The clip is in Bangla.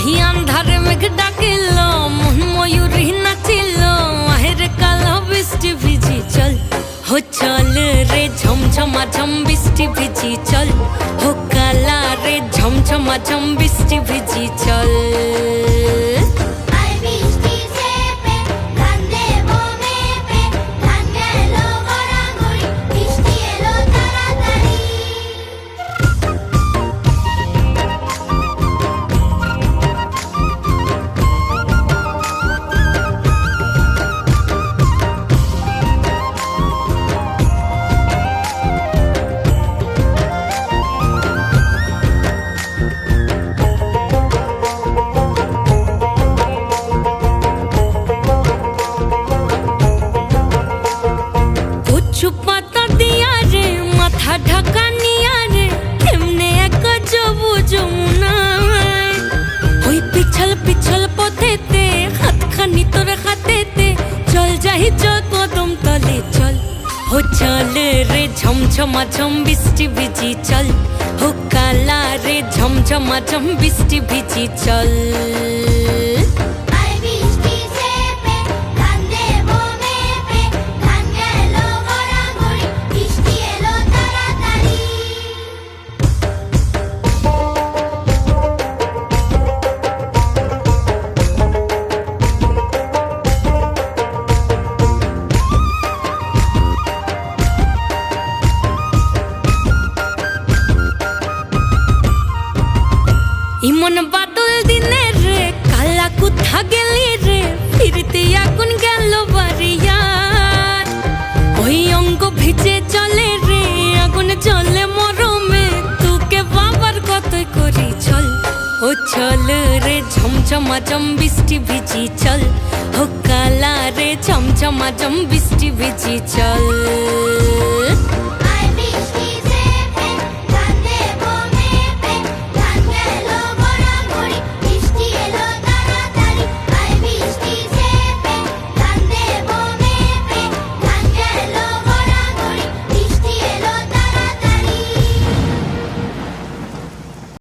ওহি আন্ধারে মেঘ ডাকিল মন ময়ূরী নাচিল আহের কালো বৃষ্টি ভিজি চল হো চল রে ঝমঝমা ঝম বৃষ্টি ভিজি চল হো কালা রে ঝমঝমা ঝম বৃষ্টি ভিজি চল পাতা দিয়া রে মাথা ঢাকা নিয়া রে এমনে এক যাবো যমুনায় ওই পিছল পিছল পথেতে হাতখানি তোর হাতেতে চল যাই চল কদম তলে চল হো চল রে ঝমঝমা ঝম বৃষ্টি ভিজি চল হো কালা রে ঝমঝমা ঝম বৃষ্টি ভিজি চল ইমন বাদল দিনে রে কালা কোথা গেলি রে ফিরতে আগুন গেল বাড়িয়ার ওই অঙ্গ ভিজে চলে রে আগুন জ্বলে মরমে তোকে বাবার কতই করি চল ও চল রে ঝমঝমা ঝম বৃষ্টি ভিজি চল ও কালা রে ঝমঝমা ঝম বৃষ্টি ভিজি চল